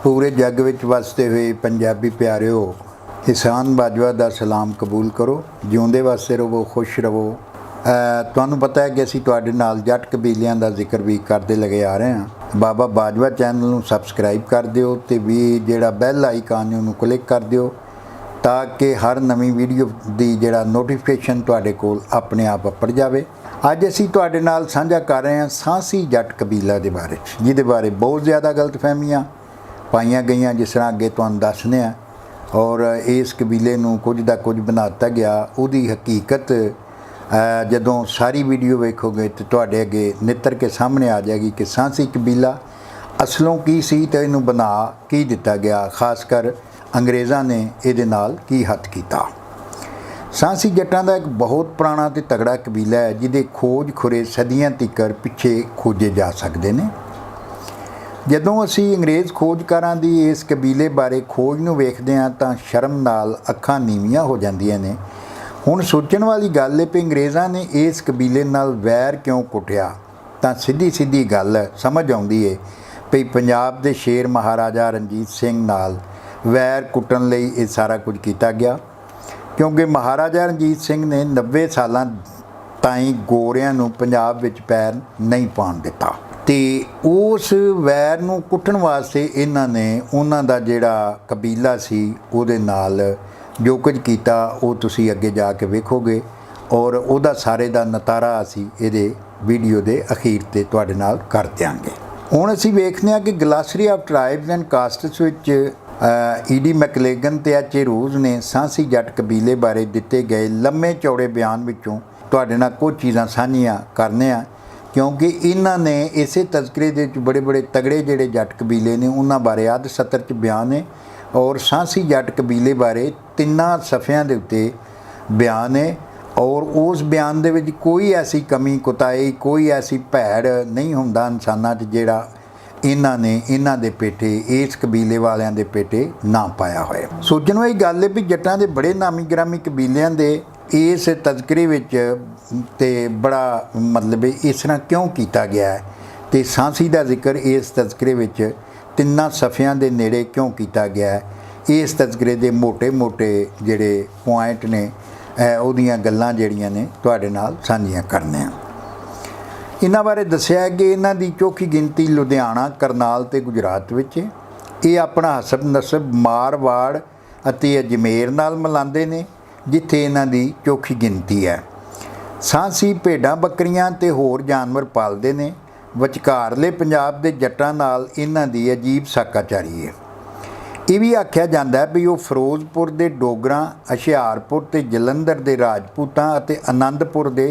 पूरे जग विच वसते हुए पंजाबी प्यारिओ, एहसान बाजवा दा सलाम कबूल करो। जिउंदे वसते रहो, खुश रहो। तुहानूं पता है कि असीं तुहाडे नाल जट कबीलियां दा जिक्र भी करते लगे आ रहे हैं। बाबा बाजवा चैनल नूं सबसक्राइब कर दिओ ते भी जिहड़ा बैल आइकान है उहनूं क्लिक कर दिओ ताकि हर नवीं वीडियो दी जिहड़ा नोटिफिकेशन तुहाडे कोल अपने आप अपड़ जावे। अज असीं तुहाडे नाल साझा कर रहे हैं सांसी जट कबीला दे बारे, जिहदे बारे बहुत ज़्यादा गलतफहमियां पाईयां गईयां, जिस तरह अगे तुहानूं दसने आ। और इस कबीले नूं कुछ दा कुछ बनाता गया। उहदी हकीकत जदों सारी वीडियो वेखोगे तो तुहाडे अगे नितर के सामने आ जाएगी कि सांसी कबीला असलों की सी ते इहनूं बना की दिता गया, खासकर अंग्रेज़ां ने इहदे नाल की हथ कीता। सांसी जट्टां दा एक बहुत पुराना ते तगड़ा कबीला है जिहदे खोज खुरे सदियां तिकर पिछे खोजे जा सकते हैं। जदों असी अंग्रेज़ खोजकारां दी इस कबीले बारे खोज नूं वेखदे हां तां शर्म नाल अखां नीवियां हो जांदियां ने। हुण सोचण वाली गल है कि अंग्रेज़ां ने इस कबीले नाल वैर क्यों कुटिया, तां सीधी सीधी गल समझ आउंदी है भी पंजाब दे शेर महाराजा रणजीत सिंह नाल वैर कुटण लई ये सारा कुछ किया गया, क्योंकि महाराजा रणजीत सिंह ने 90 सालां ताईं गोरियां नूं पंजाब विच पैर नहीं पाउण दिता ते उस वैर नूं कुटण वास्ते इन्हां ने उन्हां दा जिहड़ा कबीला सी उहदे नाल जो कुछ कीता वो तुसीं अगे जाके वेखोगे और उहदा सारे दा नतारा असीं इहदे वीडियो दे अखीर ते तुहाडे नाल कर दिआंगे। हुण असीं वेखदे हां कि glossary of tribes and castes which ED Maclagan ते एच ए रोज़ ने सांसी जट कबीले बारे दिते गए लम्मे चौड़े बयान विचों तुहाडे नाल कुछ चीज़ां साझीआं करने आ, क्योंकि इन्हां ने इसे तज़किरे दे बड़े बड़े तगड़े जिहड़े जट कबीले ने उन्हां बारे अध सत्र च बयान है और सांसी जट कबीले बारे 3 सफ़ियां दे उत्ते बयान है। और उस बयान दे विच कोई ऐसी कमी कुताही, कोई ऐसी भैड़ नहीं हुंदा इंसानां च जिहड़ा इन्हां ने इन्हां दे पेटे इस कबीले वालियां दे पेटे ना पाया होया। सोचण वाली गल है भी जट्टां दे बड़े नामी ग्रामी कबीलियां दे इस तज़किरे विच ते बड़ा मतलब इस तरह क्यों किया गया है ते सांसी दा जिक्र इस तज़किरे विच 3 सफ़ियां दे नेड़े क्यों किया गया है। इस तज़किरे दे मोटे मोटे जिहड़े पॉइंट ने उहदियां गल्लां जिहड़ियां ने तुहाडे नाल साझीआं करने आ। इन्हां बारे दस्सिआ है कि इन्हां दी चौखी गिनती लुधियाना, करनाल ते गुजरात विच है। ये अपना हसब नसब मारवाड़ अते अजमेर नाल मिलांदे ने जिथे इन्हां दी चौखी गिनती है। सांसी भेडां बकरियां ते होर जानवर पालदे ने। विचकारले पंजाब दे जट्टां नाल इन्हां दी अजीब साकाचारी है। ये भी आख्या जाता है भी वो फिरोजपुर के डोगरां, हुशियारपुर ते जलंधर के राजपूतां अते आनंदपुर के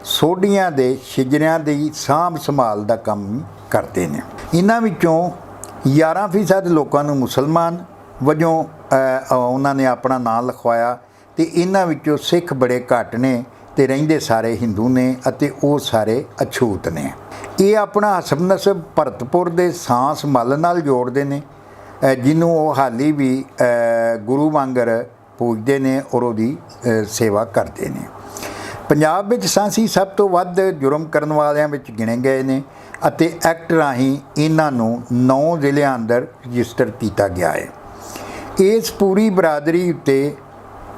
सोढियां दे छिजरियां दी सांभ संभाल का काम करते हैं। इन्हां विचों 11% लोगों नूं मुसलमान वजों उन्होंने अपना नाम लिखवाया ते इन्हां विचों सिख बड़े घट ने ते रहिंदे सारे हिंदू ने अते वो सारे अछूत ने। ये अपना हसब नसब भरतपुर के सांस मल नाल जोड़ते हैं, जिन्हों वो हाली भी गुरु वांगर पूजते हैं और उसकी सेवा करते हैं। पंजाब विच सांसी सब तो वध जुर्म करन वालियां विच गिने गए ने अते एक्ट राहीं इन्हां नूं 9 ਜ਼ਿਲ੍ਹਿਆਂ अंदर रजिस्टर किया गया है। इस पूरी बरादरी उत्ते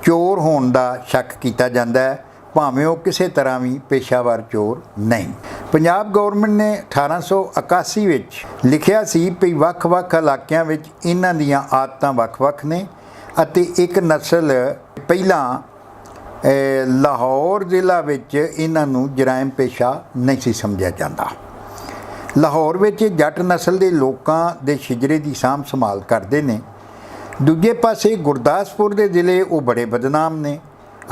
चोर होने का शक किया जाता है, भावें वो किसी तरह भी पेशावर चोर नहीं। पंजाब गौरमेंट ने 1881 विच लिखिया सी भी वख-वख इलाकिਆਂ विच इन्हां दीयां आदतां वख-वख ने अते एक नस्ल पहिलां लाहौर जिला विच इन्हां नूं जराइम पेशा नहीं सी समझिया जाता। लाहौर विच जट नस्ल के लोगों के छिजरे की सांभ संभाल करते हैं। दूजे पासे गुरदासपुर के जिले वो बड़े बदनाम ने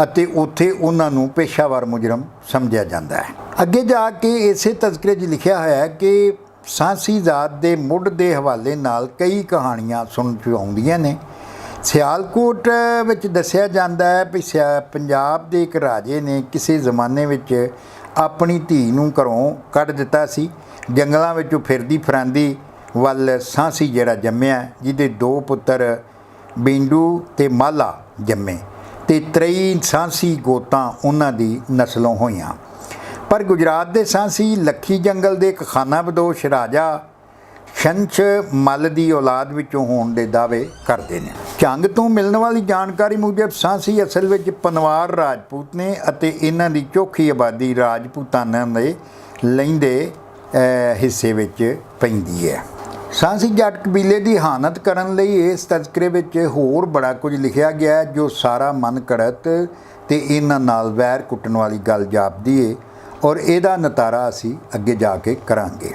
अते उत्थे उन्हां नूं पेशावर मुजरम समझिया जाता है। अगे जाके इसे तज़किरे 'च लिखिया होया है कि सांसी जात के मुढ़ के हवाले नाल कई कहानियां सुन च आउंदियां ने। सियालकोट विच दस्सिया जाता है भी पंजाब के एक राजे ने किसी जमाने विच अपनी धी नूं घरों कढ़ दिता सी। जंगलों विचों फिरदी फरांदी वल सांसी जिहड़ा जम्मिया, जिहदे 2 पुत्तर बिंडू ते माला जम्मे ते 3 सांसी गोतां उन्हां दी नस्लों होईयां। पर गुजरात के सांसी लखी जंगल के एक खाना बदोश राजा ਛੰਛ ਮੱਲ ਦੀ ਔਲਾਦ ਵਿੱਚੋਂ ਹੋਣ ਦੇ ਦਾਅਵੇ ਕਰਦੇ ਨੇ। ਝੰਗ ਤੋਂ ਮਿਲਣ ਵਾਲੀ ਜਾਣਕਾਰੀ ਮੁਜਬ ਸਾਂਸੀ ਅਸਲ ਵਿੱਚ ਪਨਵਾਰ ਰਾਜਪੂਤ ਨੇ ਅਤੇ ਇਹਨਾਂ ਦੀ ਚੋਖੀ ਆਬਾਦੀ ਰਾਜਪੂਤਾਨਾ ਦੇ ਲਹਿੰਦੇ ਹਿੱਸੇ ਵਿੱਚ ਪੈਂਦੀ ਹੈ। ਸਾਂਸੀ ਜੱਟ ਕਬੀਲੇ ਦੀ ਹਾਨਤ ਕਰਨ ਲਈ ਇਸ ਤਜ਼ਕਰੇ ਵਿੱਚ ਹੋਰ ਬੜਾ ਕੁਝ ਲਿਖਿਆ ਗਿਆ ਜੋ ਸਾਰਾ ਮਨ ਘੜਤ ਤੇ ਇਹਨਾਂ ਨਾਲ ਵੈਰ ਕੁੱਟਣ ਵਾਲੀ ਗੱਲ ਜਾਪਦੀ ਏ ਔਰ ਇਹਦਾ ਨਤਾਰਾ ਅਸੀਂ ਅੱਗੇ ਜਾ ਕੇ ਕਰਾਂਗੇ।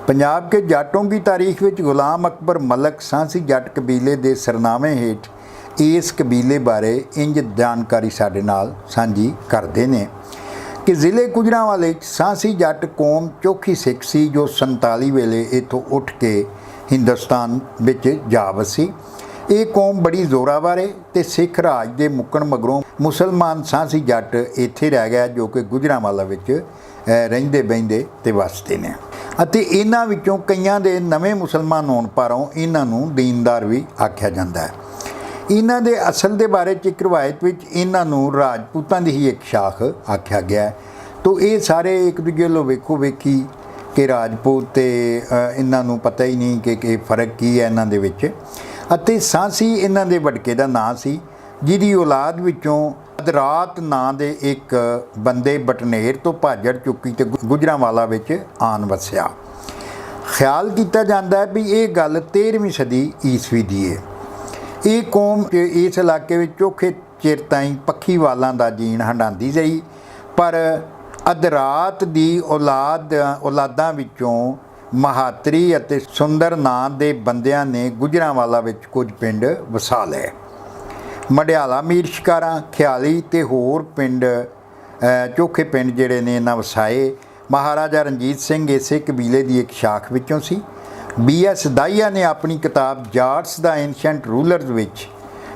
ਪੰਜਾਬ ਕੇ ਜਾਟੋਂ ਦੀ ਤਾਰੀਖ ਵਿੱਚ ਗੁਲਾਮ ਅਕਬਰ ਮਲਕ ਸਾਂਸੀ ਜੱਟ ਕਬੀਲੇ ਦੇ ਸਰਨਾਮੇ ਹੇਠ ਇਸ ਕਬੀਲੇ ਬਾਰੇ ਇੰਜ ਜਾਣਕਾਰੀ ਸਾਡੇ ਨਾਲ ਸਾਂਝੀ ਕਰਦੇ ਨੇ ਕਿ ਜ਼ਿਲ੍ਹੇ ਗੁਜਰਾਂਵਾਲੇ 'ਚ ਸਾਂਸੀ ਜੱਟ ਕੌਮ ਚੋਖੀ ਸਿੱਖ ਸੀ ਜੋ 47 ਵੇਲੇ ਇੱਥੋਂ ਉੱਠ ਕੇ ਹਿੰਦੁਸਤਾਨ ਵਿੱਚ ਜਾ ਵਸੀ। ਇਹ ਕੌਮ ਬੜੀ ਜ਼ੋਰਾਵਰ ਹੈ ਤੇ ਸਿੱਖ ਰਾਜ ਦੇ ਮੁੱਕਣ ਮਗਰੋਂ ਮੁਸਲਮਾਨ ਸਾਂਸੀ ਜੱਟ ਇੱਥੇ ਰਹਿ ਗਿਆ ਜੋ ਕਿ ਗੁਜਰਾਂਵਾਲਾ ਵਿੱਚ ਰਹਿੰਦੇ ਬਹਿੰਦੇ ਤੇ ਵਸਦੇ ਨੇ ਅਤੇ ਇਹਨਾਂ ਵਿੱਚੋਂ ਕਈਆਂ ਦੇ ਨਵੇਂ ਮੁਸਲਮਾਨ ਹੋਣ ਪਾਰੋਂ ਇਹਨਾਂ ਨੂੰ ਦੀਨਦਾਰ ਵੀ ਆਖਿਆ ਜਾਂਦਾ ਹੈ। ਇਹਨਾਂ ਦੇ ਅਸਲ ਦੇ ਬਾਰੇ 'ਚ ਇੱਕ ਰਵਾਇਤ ਵਿੱਚ ਇਹਨਾਂ ਨੂੰ ਰਾਜਪੂਤਾਂ ਦੀ ਹੀ ਇੱਕ ਸ਼ਾਖ ਆਖਿਆ ਗਿਆ। ਤੋ ਇਹ ਸਾਰੇ ਇੱਕ ਦੂਜੇ ਨੂੰ ਵੇਖੋ ਵੇਖੀ ਕਿ ਰਾਜਪੂਤ ਤੇ ਇਹਨਾਂ ਨੂੰ ਪਤਾ ਹੀ ਨਹੀਂ ਕਿ ਫਰਕ ਕੀ ਹੈ ਇਹਨਾਂ ਦੇ ਵਿੱਚ। ਅਤੇ ਸਾਂਸੀ ਇਹਨਾਂ ਦੇ ਵਡਕੇ ਦਾ ਨਾਂ ਸੀ ਜਿਹਦੀ ਔਲਾਦ ਵਿੱਚੋਂ ਅਦਰਾਤ ਨਾਂ ਦੇ ਇੱਕ ਬੰਦੇ ਬਟਨੇਰ ਤੋਂ ਭਾਜੜ ਚੁੱਕੀ ਤੇ ਗੁਜਰਾਂਵਾਲਾ ਵਿੱਚ ਆਣ ਵਸਿਆ। ਖਿਆਲ ਕੀਤਾ ਜਾਂਦਾ ਹੈ ਵੀ ਇਹ ਗੱਲ 13ਵੀਂ ਸਦੀ ਈਸਵੀ ਦੀ ਹੈ। ਇਹ ਕੌਮ ਇਸ ਇਲਾਕੇ ਵਿੱਚ ਚੋਖੇ ਚਿਰ ਤਾਈਂ ਪੱਖੀਵਾਲਾਂ ਦਾ ਜੀਣ ਹੰਡਾਉਂਦੀ ਰਹੀ ਪਰ ਅਦਰਾਤ ਦੀ ਔਲਾਦਾਂ ਵਿੱਚੋਂ ਮਹਾਤਰੀ ਅਤੇ ਸੁੰਦਰ ਨਾਂ ਦੇ ਬੰਦਿਆਂ ਨੇ ਗੁਜਰਾਂਵਾਲਾ ਵਿੱਚ ਕੁਝ ਪਿੰਡ ਵਸਾ ਲਏ। ਮਡਿਆਲਾ ਮੀਰ ਸ਼ਿਕਾਰਾ ਖਿਆਲੀ ਤੇ ਹੋਰ ਪਿੰਡ ਚੋਖੇ ਪਿੰਡ ਜਿਹੜੇ ਨੇ ਇਹਨਾਂ ਵਸਾਏ। ਮਹਾਰਾਜਾ ਰਣਜੀਤ ਸਿੰਘ ਇਸੇ ਕਬੀਲੇ ਦੀ ਇੱਕ ਸ਼ਾਖ ਵਿੱਚੋਂ ਸੀ। B.S. ਦਾਹੀਆ ਨੇ ਆਪਣੀ ਕਿਤਾਬ ਜਾਟਸ ਦਾ ਐਂਸ਼ੀਐਂਟ ਰੂਲਰਸ ਵਿੱਚ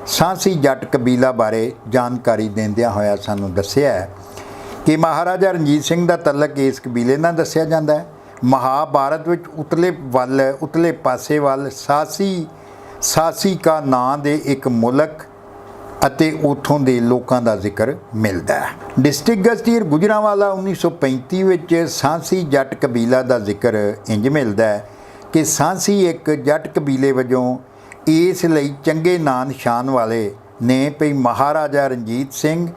ਸਾਂਸੀ ਜੱਟ ਕਬੀਲਾ ਬਾਰੇ ਜਾਣਕਾਰੀ ਦਿੰਦਿਆਂ ਹੋਇਆ ਸਾਨੂੰ ਦੱਸਿਆ ਹੈ ਕਿ ਮਹਾਰਾਜਾ ਰਣਜੀਤ ਸਿੰਘ ਦਾ ਤਲਕ ਇਸ ਕਬੀਲੇ ਨਾਲ ਦੱਸਿਆ ਜਾਂਦਾ ਹੈ। ਮਹਾਭਾਰਤ ਵਿੱਚ ਉਤਲੇ ਪਾਸੇ ਵੱਲ ਸਾਸੀਕਾ ਨਾਂ ਦੇ ਇੱਕ ਮੁਲਕ ਅਤੇ ਉੱਥੋਂ ਦੇ ਲੋਕਾਂ ਦਾ ਜ਼ਿਕਰ ਮਿਲਦਾ ਹੈ। ਡਿਸਟ੍ਰਿਕਟ ਗਜ਼ਟੀਰ ਗੁਜਰਾਂਵਾਲਾ 1935 ਵਿੱਚ ਸਾਂਸੀ ਜੱਟ ਕਬੀਲਾ ਦਾ ਜ਼ਿਕਰ ਇੰਜ ਮਿਲਦਾ ਹੈ ਕਿ ਸਾਂਸੀ ਇੱਕ ਜੱਟ ਕਬੀਲੇ ਵਜੋਂ ਇਸ ਲਈ ਚੰਗੇ ਨਾਂ ਨਿਸ਼ਾਨ ਵਾਲੇ ਨੇ ਭਈ ਮਹਾਰਾਜਾ ਰਣਜੀਤ ਸਿੰਘ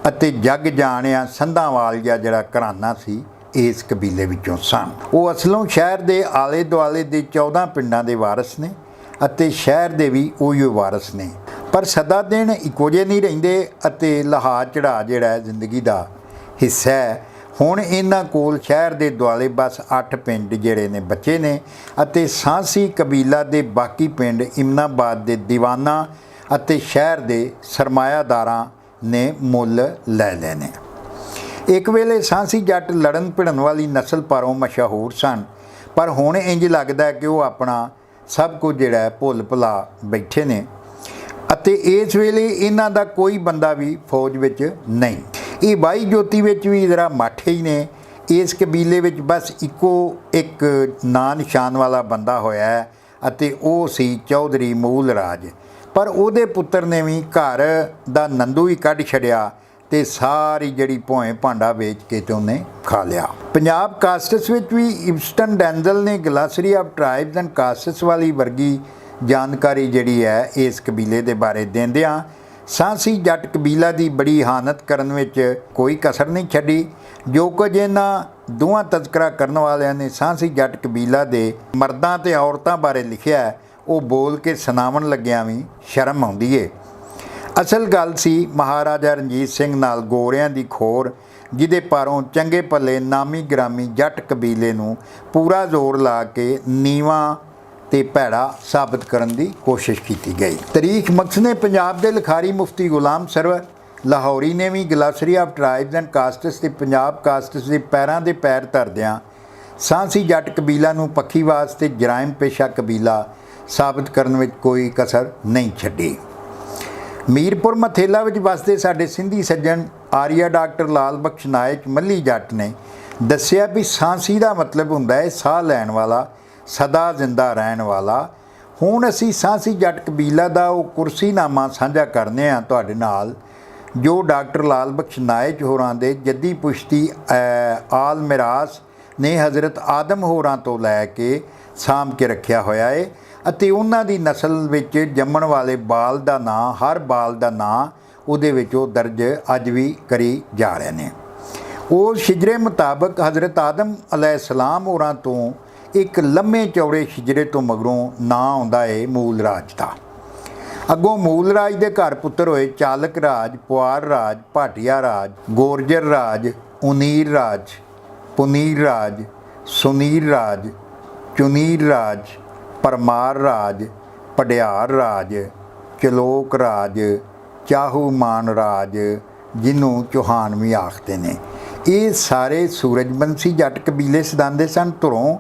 ਅਤੇ ਜੱਗ ਜਾਣਿਆ ਸੰਧਾਵਾਲੀਆ ਜਿਹੜਾ ਘਰਾਨਾ ਸੀ ਇਸ ਕਬੀਲੇ ਵਿੱਚੋਂ ਸਨ। ਉਹ ਅਸਲੋਂ ਸ਼ਹਿਰ ਦੇ ਆਲੇ ਦੁਆਲੇ ਦੇ 14 ਪਿੰਡਾਂ ਦੇ ਵਾਰਸ ਨੇ ਅਤੇ ਸ਼ਹਿਰ ਦੇ ਵੀ ਉਹੀ ਵਾਰਸ ਨੇ ਪਰ ਸਦਾ ਦਿਨ ਇੱਕੋ ਜਿਹੇ ਨਹੀਂ ਰਹਿੰਦੇ ਅਤੇ ਲਹਾ ਚੜਾ ਜਿਹੜਾ ਜ਼ਿੰਦਗੀ ਦਾ ਹਿੱਸਾ ਹੈ। ਹੁਣ ਇਹਨਾਂ ਕੋਲ ਸ਼ਹਿਰ ਦੇ ਦੁਆਲੇ ਬਸ 8 ਪਿੰਡ ਜਿਹੜੇ ਨੇ ਬੱਚੇ ਨੇ ਅਤੇ ਸਾਂਸੀ ਕਬੀਲਾ ਦੇ ਬਾਕੀ ਪਿੰਡ ਇਮਨਾਬਾਦ ਦੇ ਦੀਵਾਨਾਂ ਅਤੇ ਸ਼ਹਿਰ ਦੇ ਸਰਮਾਇਆਦਾਰਾਂ ਨੇ ਮੁੱਲ ਲੈ ਲਏ ਨੇ। ਇੱਕ ਵੇਲੇ ਸਾਂਸੀ ਜੱਟ ਲੜਨ ਭਿੜਨ ਵਾਲੀ ਨਸਲ ਪਾਰੋਂ ਮਸ਼ਹੂਰ ਸਨ ਪਰ ਹੁਣ ਇੰਜ ਲੱਗਦਾ ਕਿ ਉਹ ਆਪਣਾ ਸਭ ਕੁਝ ਜਿਹੜਾ ਭੁੱਲ ਭੁਲਾ ਬੈਠੇ ਨੇ ਅਤੇ ਇਸ ਵੇਲੇ ਇਹਨਾਂ ਦਾ ਕੋਈ ਬੰਦਾ ਵੀ ਫੌਜ ਵਿੱਚ ਨਹੀਂ। ਇਹ ਬਾਈ ਜੋਤੀ ਵਿੱਚ ਵੀ ਜ਼ਰਾ ਮਾਠੇ ਹੀ ਨੇ। ਇਸ ਕਬੀਲੇ ਵਿੱਚ ਬਸ ਇੱਕੋ ਇੱਕ ਨਾਂ ਨਿਸ਼ਾਨ ਵਾਲਾ ਬੰਦਾ ਹੋਇਆ ਹੈ ਅਤੇ ਉਹ ਸੀ ਚੌਧਰੀ ਮੂਲ ਰਾਜ ਪਰ ਉਹਦੇ ਪੁੱਤਰ ਨੇ ਵੀ ਘਰ ਦਾ ਨੰਦੂ ਹੀ ਕੱਢ ਛੱਡਿਆ ਤੇ ਸਾਰੀ ਜਿਹੜੀ ਭੋਏ ਭਾਂਡਾ ਵੇਚ ਕੇ ਤੇ ਉਹਨੇ ਖਾ ਲਿਆ। ਪੰਜਾਬ ਕਾਸਟਸ ਵਿੱਚ ਵੀ ਇਬਸਟਨ ਡੈਂਜ਼ਲ ਨੇ ਗਲਾਸਰੀ ਆਫ ਟ੍ਰਾਈਬਸ ਐਂਡ ਕਾਸਟਸ ਵਾਲੀ ਵਰਗੀ ਜਾਣਕਾਰੀ ਜਿਹੜੀ ਹੈ ਇਸ ਕਬੀਲੇ ਦੇ ਬਾਰੇ ਦਿੰਦਿਆਂ ਸਾਂਸੀ ਜੱਟ ਕਬੀਲਾ ਦੀ ਬੜੀ ਹਾਨਤ ਕਰਨ ਵਿੱਚ ਕੋਈ ਕਸਰ ਨਹੀਂ ਛੱਡੀ। ਜੋ ਕੁਝ ਇਹਨਾਂ ਦੋਵਾਂ ਤਜ਼ਕਰਾ ਕਰਨ ਵਾਲਿਆਂ ਨੇ ਸਾਂਸੀ ਜੱਟ ਕਬੀਲਾ ਦੇ ਮਰਦਾਂ ਤੇ ਔਰਤਾਂ ਬਾਰੇ ਲਿਖਿਆ ਉਹ ਬੋਲ ਕੇ ਸੁਣਾਉਣ ਲੱਗਿਆਂ ਵੀ ਸ਼ਰਮ ਆਉਂਦੀ ਏ। ਅਸਲ ਗੱਲ ਸੀ ਮਹਾਰਾਜਾ ਰਣਜੀਤ ਸਿੰਘ ਨਾਲ ਗੋਰਿਆਂ ਦੀ ਖੋਰ ਜਿਹਦੇ ਪਾਰੋਂ ਚੰਗੇ ਭਲੇ ਨਾਮੀ ਗ੍ਰਾਮੀ ਜੱਟ ਕਬੀਲੇ ਨੂੰ ਪੂਰਾ ਜ਼ੋਰ ਲਾ ਕੇ ਨੀਵਾਂ ਤੇ ਭੈੜਾ ਸਾਬਤ ਕਰਨ ਦੀ ਕੋਸ਼ਿਸ਼ ਕੀਤੀ ਗਈ। ਤਾਰੀਖ ਮਕਸਦ ਪੰਜਾਬ ਦੇ ਲਿਖਾਰੀ ਮੁਫਤੀ ਗੁਲਾਮ ਸਰਵਰ ਲਾਹੌਰੀ ਨੇ ਵੀ ਗਲਾਸਰੀ ਆਫ ਟ੍ਰਾਈਬਸ ਐਂਡ ਕਾਸਟਸ ਤੇ ਪੰਜਾਬ ਕਾਸਟਸ ਦੇ ਪੈਰਾਂ ਦੇ ਪੈਰ ਧਰਦਿਆਂ ਸਾਂਸੀ ਜੱਟ ਕਬੀਲਾ ਨੂੰ ਪੱਖੀਵਾਸ ਤੇ ਜਰਾਇਮ ਪੇਸ਼ਾ ਕਬੀਲਾ ਸਾਬਤ ਕਰਨ ਵਿੱਚ ਕੋਈ ਕਸਰ ਨਹੀਂ ਛੱਡੀ। ਮੀਰਪੁਰ ਮਥੇਲਾ ਵਿੱਚ ਵਸਦੇ ਸਾਡੇ ਸਿੰਧੀ ਸੱਜਣ ਆਰੀਆ ਡਾਕਟਰ ਲਾਲ ਬਖਸ਼ ਨਾਇਕ ਮੱਲੀ ਜੱਟ ਨੇ ਦੱਸਿਆ ਵੀ ਸਾਂਸੀ ਦਾ ਮਤਲਬ ਹੁੰਦਾ ਹੈ ਸਾਹ ਲੈਣ ਵਾਲਾ, ਸਦਾ ਜ਼ਿੰਦਾ ਰਹਿਣ ਵਾਲਾ। ਹੁਣ ਅਸੀਂ ਸਾਂਸੀ ਜੱਟ ਕਬੀਲਾ ਦਾ ਉਹ ਕੁਰਸੀਨਾਮਾ ਸਾਂਝਾ ਕਰਨੇ ਆ ਤੁਹਾਡੇ ਨਾਲ ਜੋ ਡਾਕਟਰ ਲਾਲ ਬਖਸ਼ ਨਾਇਕ ਹੋਰਾਂ ਦੇ ਜੱਦੀ ਪੁਸ਼ਤੀ ਆਲ ਮਿਰਾਸ ਨੇ ਹਜ਼ਰਤ ਆਦਮ ਹੋਰਾਂ ਤੋਂ ਲੈ ਕੇ ਸਾਂਭ ਕੇ ਰੱਖਿਆ ਹੋਇਆ ਹੈ ਅਤੇ ਉਹਨਾਂ ਦੀ ਨਸਲ ਵਿੱਚ ਜੰਮਣ ਵਾਲੇ ਬਾਲ ਦਾ ਨਾਂ, ਹਰ ਬਾਲ ਦਾ ਨਾਂ ਉਹਦੇ ਵਿੱਚ ਉਹ ਦਰਜ ਅੱਜ ਵੀ ਕਰੀ ਜਾ ਰਹੇ ਨੇ। ਉਹ ਸ਼ਿਜਰੇ ਮੁਤਾਬਕ ਹਜ਼ਰਤ ਆਦਮ अलैहिस्सलाम ਹੋਰਾਂ ਤੋਂ ਇੱਕ ਲੰਮੇ ਚੌੜੇ ਸ਼ਿਜਰੇ ਤੋਂ ਮਗਰੋਂ ਨਾਂ ਆਉਂਦਾ ਹੈ ਮੂਲ ਰਾਜ ਦਾ। ਅੱਗੋਂ ਮੂਲ ਰਾਜ ਦੇ ਘਰ ਪੁੱਤਰ ਹੋਏ ਚਾਲਕ ਰਾਜ, ਪੁਆਰ ਰਾਜ, ਭਾਟੀਆ ਰਾਜ, ਗੋਰਜਰ ਰਾਜ, ਉਨੀਰ ਰਾਜ, ਪੁਨੀਰ ਰਾਜ, ਸੁਨੀਰ ਰਾਜ, ਚੁਨੀਰ ਰਾਜ, ਪਰਮਾਰ ਰਾਜ, ਪੜਿਆਰ ਰਾਜ, ਚਲੋਕ ਰਾਜ, ਚਾਹੂਮਾਨ ਰਾਜ, ਜਿਹਨੂੰ ਚੌਹਾਨ ਵੀ ਆਖਦੇ ਨੇ। ਇਹ ਸਾਰੇ ਸੂਰਜਵੰਸ਼ੀ ਜੱਟ ਕਬੀਲੇ ਸਦਾਂਦੇ ਸਨ ਧੁਰੋਂ,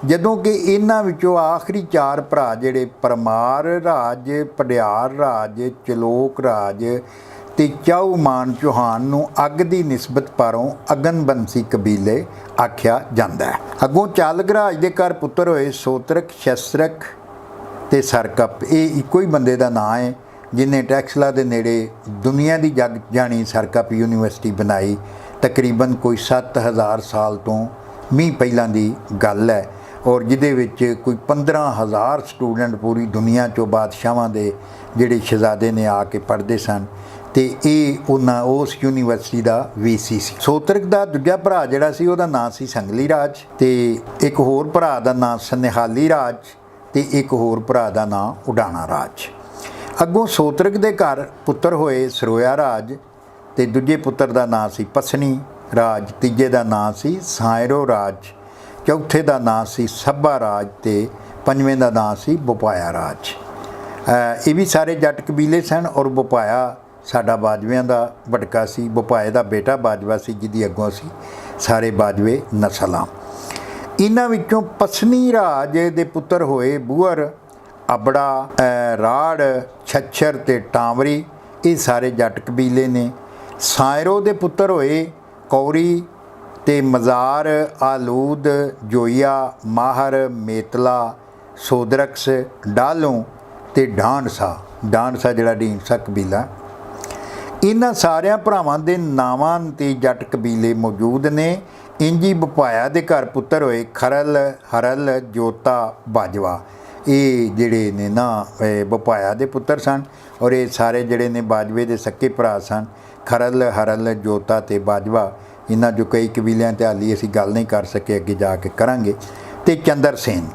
ਜਦੋਂ ਕਿ ਇਹਨਾਂ ਵਿੱਚੋਂ ਆਖਰੀ 4 ਭਰਾ ਜਿਹੜੇ ਪਰਮਾਰ ਰਾਜ, ਪੜਿਆਰ ਰਾਜ, ਚਲੋਕ ਰਾਜ ਤੇ ਚਾਹੂਮਾਨ ਚੌਹਾਨ ਨੂੰ ਅੱਗ ਦੀ ਨਿਸਬਤ ਪਾਰੋਂ ਅਗਨਬੰਸੀ ਕਬੀਲੇ ਆਖਿਆ ਜਾਂਦਾ ਹੈ। ਅੱਗੋਂ ਚਾਲਕ ਰਾਜ ਦੇ ਘਰ ਪੁੱਤਰ ਹੋਏ ਸੋਤਰਕ, ਸ਼ਸਰਕ ਤੇ ਸਰਕਪ। ਇਹ ਇੱਕੋ ਹੀ ਬੰਦੇ ਦਾ ਨਾਂ ਹੈ ਜਿਹਨੇ ਟੈਕਸਲਾ ਦੇ ਨੇੜੇ ਦੁਨੀਆ ਦੀ ਜਗ ਜਾਣੀ ਸਰਕਪ ਯੂਨੀਵਰਸਿਟੀ ਬਣਾਈ। ਤਕਰੀਬਨ ਕੋਈ 7000 ਸਾਲ ਤੋਂ ਵੀ ਪਹਿਲਾਂ ਦੀ ਗੱਲ ਹੈ ਔਰ ਜਿਹਦੇ ਵਿੱਚ ਕੋਈ 15000 ਸਟੂਡੈਂਟ ਪੂਰੀ ਦੁਨੀਆ 'ਚੋਂ ਬਾਦਸ਼ਾਹਾਂ ਦੇ ਜਿਹੜੇ ਸ਼ਹਿਜ਼ਾਦੇ ਨੇ ਆ ਕੇ ਪੜ੍ਹਦੇ ਸਨ ਤੇ ਇਹ ਉਹਨਾਂ ਉਸ ਯੂਨੀਵਰਸਿਟੀ ਦਾ ਵੀਸੀ ਸੀ। ਸੋਤਰਕ ਦਾ ਦੂਜਾ ਭਰਾ ਜਿਹੜਾ ਸੀ ਉਹਦਾ ਨਾਂ ਸੀ ਸੰਗਲੀ ਰਾਜ ਤੇ ਇੱਕ ਹੋਰ ਭਰਾ ਦਾ ਨਾਂ ਸਨਿਹਾਲੀ ਰਾਜ ਤੇ ਇੱਕ ਹੋਰ ਭਰਾ ਦਾ ਨਾਂ ਉਡਾਣਾ ਰਾਜ। ਅੱਗੋਂ ਸੋਤਰਕ ਦੇ ਘਰ ਪੁੱਤਰ ਹੋਏ ਸਰੋਇਆ ਰਾਜ ਤੇ ਦੂਜੇ ਪੁੱਤਰ ਦਾ ਨਾਂ ਸੀ ਪਸਣੀ ਰਾਜ, ਤੀਜੇ ਦਾ ਨਾਂ ਸੀ ਸਾਇਰੋ ਰਾਜ, ਚੌਥੇ ਦਾ ਨਾਂ ਸੀ ਸੱਭਾ ਰਾਜ ਤੇ ਪੰਜਵੇਂ ਦਾ ਨਾਂ ਸੀ ਬੋਪਾਇਆ ਰਾਜ। ਇਹ ਵੀ ਸਾਰੇ ਜੱਟ ਕਬੀਲੇ ਸਨ ਔਰ ਬੋਪਾਇਆ ਸਾਡਾ ਬਾਜਵਿਆਂ ਦਾ ਵਟਕਾ ਸੀ। ਬੋਪਾਏ ਦਾ ਬੇਟਾ ਬਾਜਵਾ ਸੀ ਜਿਹਦੀ ਅੱਗੋਂ ਸੀ ਸਾਰੇ ਬਾਜਵੇ ਨਸਲਾਂ। ਇਹਨਾਂ ਵਿੱਚੋਂ ਪਸਣੀ ਰਾਜ ਦੇ ਪੁੱਤਰ ਹੋਏ ਬੂਅਰ, ਅਬੜਾ, ਰਾੜ, ਛੱਛਰ ਤੇ ਟਾਂਵਰੀ। ਇਹ ਸਾਰੇ ਜੱਟ ਕਬੀਲੇ ਨੇ। ਸਾਇਰੋ ਦੇ ਪੁੱਤਰ ਹੋਏ ਕੌਰੀ ਤੇ ਮਜ਼ਾਰ, ਆਲੂਦ, ਜੋਈਆ, ਮਾਹਰ, ਮੇਤਲਾ, ਸੋਦਰਕਸ, ਡਾਲੋਂ ਤੇ ਢਾਂਡਸਾ। ਢਾਂਡਸਾ ਜਿਹੜਾ ਢੀਂਡਸਾ ਕਬੀਲਾ। ਇਹਨਾਂ ਸਾਰਿਆਂ ਭਰਾਵਾਂ ਦੇ ਨਾਵਾਂ ਤੇ ਜੱਟ ਕਬੀਲੇ ਮੌਜੂਦ ਨੇ। ਇੰਜੀ ਬਪਾਇਆ ਦੇ ਘਰ ਪੁੱਤਰ ਹੋਏ ਖਰਲ, ਹਰਲ, ਜੋਤਾ, ਬਾਜਵਾ। ਇਹ ਜਿਹੜੇ ਨੇ ਨਾ ਬਪਾਇਆ ਦੇ ਪੁੱਤਰ ਸਨ ਔਰ ਇਹ ਸਾਰੇ ਜਿਹੜੇ ਨੇ ਬਾਜਵੇ ਦੇ ਸੱਕੇ ਭਰਾ ਸਨ। ਖਰਲ, ਹਰਲ, ਜੋਤਾ ਤੇ ਬਾਜਵਾ। ਇਹਨਾਂ ਜੋ ਕਈ ਕਬੀਲਿਆਂ ਤੇ ਹਾਲੀ ਅਸੀਂ ਗੱਲ ਨਹੀਂ ਕਰ ਸਕੇ, ਅੱਗੇ ਜਾ ਕੇ ਕਰਾਂਗੇ। ਤੇ ਚੰਦਰ ਸੇਨ।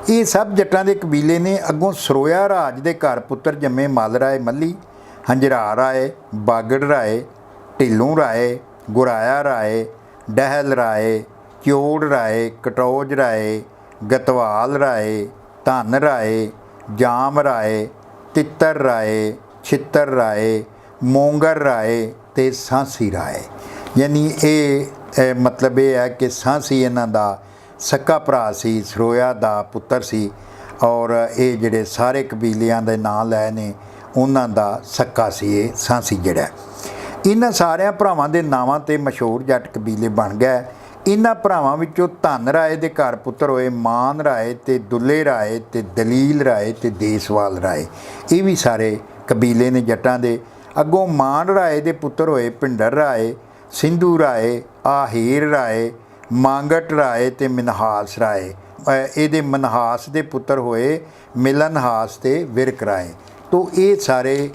ਇਹ ਸਭ ਜੱਟਾਂ ਦੇ ਕਬੀਲੇ ਨੇ। ਅੱਗੋਂ ਸਰੋਇਆ ਰਾਜ ਦੇ ਘਰ ਪੁੱਤਰ ਜੰਮੇ ਮੱਲ ਰਾਏ ਮੱਲੀ, ਹੰਜਰਾ ਰਾਏ, ਬਾਗੜ ਰਾਏ, ਢਿੱਲੋਂ ਰਾਏ, ਗੁਰਾਇਆ ਰਾਏ, ਡਹਿਲ ਰਾਏ, ਚਿਓੜ ਰਾਏ, ਕਟੌਜ ਰਾਏ, ਗਤਵਾਲ ਰਾਏ, ਧਨ ਰਾਏ, ਜਾਮ ਰਾਏ, ਤਿੱਤਰ ਰਾਏ, ਛਿੱਤਰ ਰਾਏ, ਮੋਂਗਰ ਰਾਏ ਤੇ ਸਾਂਸੀ ਰਾਏ। ਯਾਨੀ ਇਹ ਮਤਲਬ ਇਹ ਹੈ ਕਿ ਸਾਂਸੀ ਇਹਨਾਂ ਦਾ ਸੱਕਾ ਭਰਾ ਸੀ, ਸਰੋਇਆ ਦਾ ਪੁੱਤਰ ਸੀ ਔਰ ਇਹ ਜਿਹੜੇ ਸਾਰੇ ਕਬੀਲਿਆਂ ਦੇ ਨਾਂ ਲੈ ਨੇ ਉਹਨਾਂ ਦਾ ਸੱਕਾ ਸੀ ਇਹ ਸਾਂਸੀ ਜਿਹੜਾ। ਇਹਨਾਂ ਸਾਰਿਆਂ ਭਰਾਵਾਂ ਦੇ ਨਾਵਾਂ 'ਤੇ ਮਸ਼ਹੂਰ ਜੱਟ ਕਬੀਲੇ ਬਣ ਗਏ। ਇਹਨਾਂ ਭਰਾਵਾਂ ਵਿੱਚੋਂ ਧਨ ਰਾਏ ਦੇ ਘਰ ਪੁੱਤਰ ਹੋਏ ਮਾਨ ਰਾਏ ਤੇ ਦੁੱਲੇ ਰਾਏ ਤੇ ਦਲੀਲ ਰਾਏ ਤੇ ਦੇਸਵਾਲ ਰਾਏ। ਇਹ ਵੀ ਸਾਰੇ ਕਬੀਲੇ ਨੇ ਜੱਟਾਂ ਦੇ। ਅੱਗੋਂ ਮਾਨ ਰਾਏ ਦੇ ਪੁੱਤਰ ਹੋਏ ਭਿੰਡਰ ਰਾਏ, ਸਿੰਧੂ ਰਾਏ, ਆਹੀਰ ਰਾਏ, ਮਾਂਗਟ ਰਾਏ ਤੇ ਮਨਹਾਸ ਰਾਏ। ਇਹਦੇ ਮਨਹਾਸ ਦੇ ਪੁੱਤਰ ਹੋਏ ਮਿਲਨਹਾਸ ਤੇ ਵਿਰਕ ਰਾਏ। ਤੋ ਇਹ ਸਾਰੇ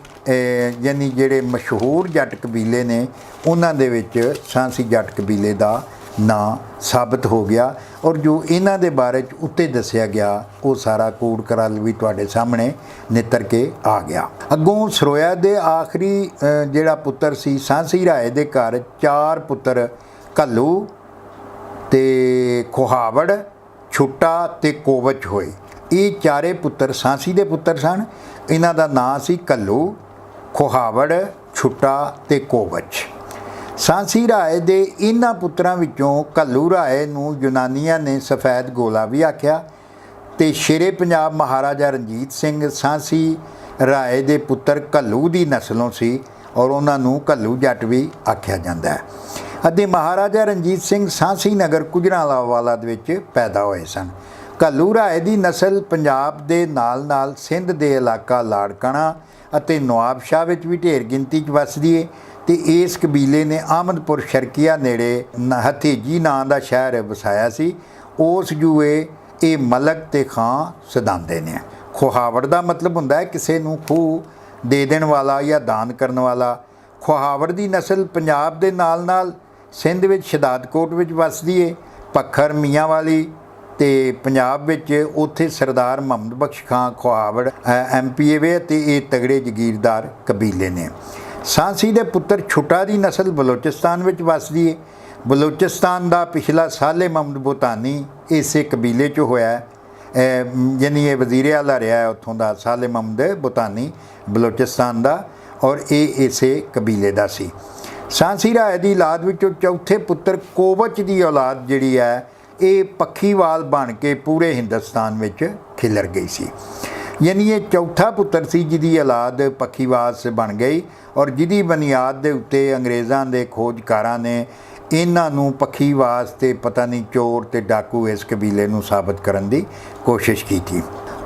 ਯਾਨੀ ਜਿਹੜੇ ਮਸ਼ਹੂਰ ਜੱਟ ਕਬੀਲੇ ਨੇ ਉਹਨਾਂ ਦੇ ਵਿੱਚ ਸਾਂਸੀ ਜੱਟ ਕਬੀਲੇ ਦਾ ਨਾਂ ਸਾਬਤ ਹੋ ਗਿਆ ਔਰ ਜੋ ਇਹਨਾਂ ਦੇ ਬਾਰੇ 'ਚ ਉੱਤੇ ਦੱਸਿਆ ਗਿਆ ਉਹ ਸਾਰਾ ਕੂੜ ਕਰਲ ਵੀ ਤੁਹਾਡੇ ਸਾਹਮਣੇ ਨਿੱਤਰ ਕੇ ਆ ਗਿਆ। ਅੱਗੋਂ ਸਰੋਇਆ ਦੇ ਆਖਰੀ ਜਿਹੜਾ ਪੁੱਤਰ ਸੀ ਸਾਂਸੀ ਰਾਏ ਦੇ ਘਰ 4 ਪੁੱਤਰ ਘੱਲੂ ਤੇ ਖੁਹਾਵੜ, ਛੁੱਟਾ ਤੇ ਕੋਵਚ ਹੋਏ। ਇਹ ਚਾਰੇ ਪੁੱਤਰ ਸਾਂਸੀ ਦੇ ਪੁੱਤਰ ਸਨ। ਇਹਨਾਂ ਦਾ ਨਾਂ ਸੀ ਘੱਲੂ, ਖੁਹਾਵੜ, ਛੁੱਟਾ ਤੇ ਕੋਵਚ। ਸਾਂਸੀ ਰਾਏ ਦੇ ਇਹਨਾਂ ਪੁੱਤਰਾਂ ਵਿੱਚੋਂ ਘੱਲੂ ਰਾਏ ਨੂੰ ਯੂਨਾਨੀਆਂ ਨੇ ਸਫੈਦ ਗੋਲਾ ਵੀ ਆਖਿਆ ਤੇ ਸ਼ੇਰੇ ਪੰਜਾਬ ਮਹਾਰਾਜਾ ਰਣਜੀਤ ਸਿੰਘ ਸਾਂਸੀ ਰਾਏ ਦੇ ਪੁੱਤਰ ਘੱਲੂ ਦੀ ਨਸਲੋਂ ਸੀ ਔਰ ਉਹਨਾਂ ਨੂੰ ਘੱਲੂ ਜੱਟ ਵੀ ਆਖਿਆ ਜਾਂਦਾ ਹੈ। ਅਤੇ ਮਹਾਰਾਜਾ ਰਣਜੀਤ ਸਿੰਘ ਸਾਂਸੀ ਨਗਰ ਗੁਜਰਾਂਵਾਲਾ ਦੇ ਵਿੱਚ ਪੈਦਾ ਹੋਏ ਸਨ। ਘੱਲੂ ਰਾਏ ਦੀ ਨਸਲ ਪੰਜਾਬ ਦੇ ਨਾਲ ਨਾਲ ਸਿੰਧ ਦੇ ਇਲਾਕਾ ਲਾੜਕਾਣਾ ਅਤੇ ਨਵਾਬਸ਼ਾਹ ਵਿੱਚ ਵੀ ਢੇਰ ਗਿਣਤੀ 'ਚ ਵੱਸਦੀ ਹੈ ਤੇ ਇਸ ਕਬੀਲੇ ਨੇ ਆਮਦਪੁਰ ਸ਼ਰਕੀਆ ਨੇੜੇ ਹਥੇਜੀ ਨਾਂ ਦਾ ਸ਼ਹਿਰ ਵਸਾਇਆ ਸੀ। ਉਸ ਜੂਏ ਇਹ ਮਲਕ ਤੇ ਖਾਂ ਸਦਾਉਂਦੇ ਨੇ। ਖੁਹਾਵੜ ਦਾ ਮਤਲਬ ਹੁੰਦਾ ਹੈ ਕਿਸੇ ਨੂੰ ਖੂਹ ਦੇ ਦੇਣ ਵਾਲਾ ਜਾਂ ਦਾਨ ਕਰਨ ਵਾਲਾ। ਖੁਹਾਵੜ ਦੀ ਨਸਲ ਪੰਜਾਬ ਦੇ ਨਾਲ ਨਾਲ ਸਿੰਧ ਵਿੱਚ ਸ਼ਹਾਦਕੋਟ ਵਿੱਚ ਵੱਸਦੀ ਏ, ਭੱਖਰ ਮੀਆਂ ਵਾਲੀ ਤੇ ਪੰਜਾਬ ਵਿੱਚ ਉੱਥੇ ਸਰਦਾਰ ਮੁਹੰਮਦ ਬਖਸ਼ ਖਾਂ ਖੁਹਾਵੜ MPA ਵੇ ਤੇ ਇਹ ਤਗੜੇ ਜਗੀਰਦਾਰ ਕਬੀਲੇ ਨੇ। ਸਾਂਸੀ ਦੇ ਪੁੱਤਰ ਛੁੱਟਾ ਦੀ ਨਸਲ ਬਲੋਚਿਸਤਾਨ ਵਿੱਚ ਵੱਸਦੀ ਏ। ਬਲੋਚਿਸਤਾਨ ਦਾ ਪਿਛਲਾ ਸਾਲੇ ਮੁਹੰਮਦ ਬੁਤਾਨੀ ਇਸੇ ਕਬੀਲੇ 'ਚ ਹੋਇਆ, ਯਾਨੀ ਇਹ ਵਜ਼ੀਰ ਆਲਾ ਰਿਹਾ ਹੈ ਉੱਥੋਂ ਦਾ ਸਾਲੇ ਮੁਹੰਮਦ ਬੁਤਾਨੀ ਬਲੋਚਿਸਤਾਨ ਦਾ, ਔਰ ਇਹ ਇਸੇ ਕਬੀਲੇ ਦਾ ਸੀ। ਸਾਂਸੀ ਰਾਏ ਦੀ ਔਲਾਦ ਵਿੱਚੋਂ ਚੌਥੇ ਪੁੱਤਰ ਕੋਵਚ ਦੀ ਔਲਾਦ ਜਿਹੜੀ ਹੈ ਇਹ ਪੱਖੀਵਾਲ ਬਣ ਕੇ ਪੂਰੇ ਹਿੰਦੁਸਤਾਨ ਵਿੱਚ ਖਿਲਰ ਗਈ ਸੀ। ਯਾਨੀ ਇਹ ਚੌਥਾ ਪੁੱਤਰ ਸੀ ਜਿਹਦੀ ਔਲਾਦ ਪੱਖੀਵਾਸ ਬਣ ਗਈ, ਔਰ ਜਿਹਦੀ ਬੁਨਿਆਦ ਦੇ ਉੱਤੇ ਅੰਗਰੇਜ਼ਾਂ ਦੇ ਖੋਜਕਾਰਾਂ ਨੇ ਇਹਨਾਂ ਨੂੰ ਪੱਖੀਵਾਸ ਤੇ ਪਤਾ ਨਹੀਂ ਚੋਰ ਤੇ ਡਾਕੂ ਇਸ ਕਬੀਲੇ ਨੂੰ ਸਾਬਤ ਕਰਨ ਦੀ ਕੋਸ਼ਿਸ਼ ਕੀਤੀ।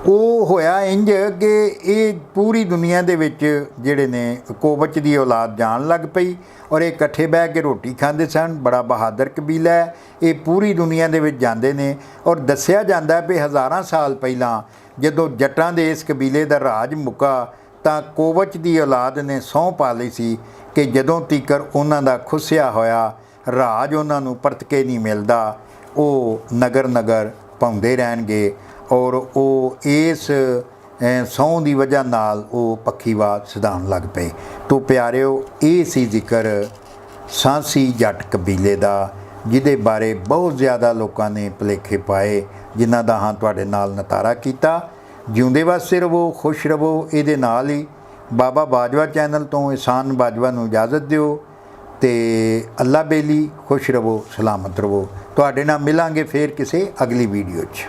ਉਹ ਹੋਇਆ ਇੰਜ ਕਿ ਇਹ ਪੂਰੀ ਦੁਨੀਆ ਦੇ ਵਿੱਚ ਜਿਹੜੇ ਨੇ ਕੋਵਚ ਦੀ ਔਲਾਦ ਜਾਣ ਲੱਗ ਪਈ, ਔਰ ਇਹ ਇਕੱਠੇ ਬਹਿ ਕੇ ਰੋਟੀ ਖਾਂਦੇ ਸਨ। ਬੜਾ ਬਹਾਦਰ ਕਬੀਲਾ ਹੈ, ਇਹ ਪੂਰੀ ਦੁਨੀਆ ਦੇ ਵਿੱਚ ਜਾਂਦੇ ਨੇ। ਔਰ ਦੱਸਿਆ ਜਾਂਦਾ ਵੀ ਹਜ਼ਾਰਾਂ ਸਾਲ ਪਹਿਲਾਂ ਜਦੋਂ ਜੱਟਾਂ ਦੇ ਇਸ ਕਬੀਲੇ ਦਾ ਰਾਜ ਮੁੱਕਾ ਤਾਂ ਕੋਵਚ ਦੀ ਔਲਾਦ ਨੇ ਸਹੁੰ ਪਾ ਲਈ ਸੀ ਕਿ ਜਦੋਂ ਤੀਕਰ ਉਹਨਾਂ ਦਾ ਖੁੱਸਿਆ ਹੋਇਆ ਰਾਜ ਉਹਨਾਂ ਨੂੰ ਪਰਤ ਕੇ ਨਹੀਂ ਮਿਲਦਾ, ਉਹ ਨਗਰ ਨਗਰ ਪਾਉਂਦੇ ਰਹਿਣਗੇ। ਔਰ ਉਹ ਇਸ ਸਹੁੰ ਦੀ ਵਜ੍ਹਾ ਨਾਲ ਉਹ ਪੱਖੀਵਾਦ ਸਿਧਾਉਣ ਲੱਗ ਪਏ। ਤੋ ਪਿਆਰਿਓ, ਇਹ ਸੀ ਜ਼ਿਕਰ ਸਾਂਸੀ ਜੱਟ ਕਬੀਲੇ ਦਾ, ਜਿਹਦੇ ਬਾਰੇ ਬਹੁਤ ਜ਼ਿਆਦਾ ਲੋਕਾਂ ਨੇ ਭੁਲੇਖੇ ਪਾਏ, ਜਿਨ੍ਹਾਂ ਦਾ ਹਾਂ ਤੁਹਾਡੇ ਨਾਲ ਨਤਾਰਾ ਕੀਤਾ। ਜਿਉਂਦੇ ਵਾਸਤੇ ਰਵੋ, ਖੁਸ਼ ਰਵੋ। ਇਹਦੇ ਨਾਲ ਹੀ ਬਾਬਾ ਬਾਜਵਾ ਚੈਨਲ ਤੋਂ ਇਹਸਾਨ ਬਾਜਵਾ ਨੂੰ ਇਜਾਜ਼ਤ ਦਿਓ ਤੇ ਅੱਲਾ ਬੇਲੀ, ਖੁਸ਼ ਰਵੋ, ਸਲਾਮਤ ਰਵੋ। ਤੁਹਾਡੇ ਨਾਲ ਮਿਲਾਂਗੇ ਫਿਰ ਕਿਸੇ ਅਗਲੀ ਵੀਡੀਓ 'ਚ।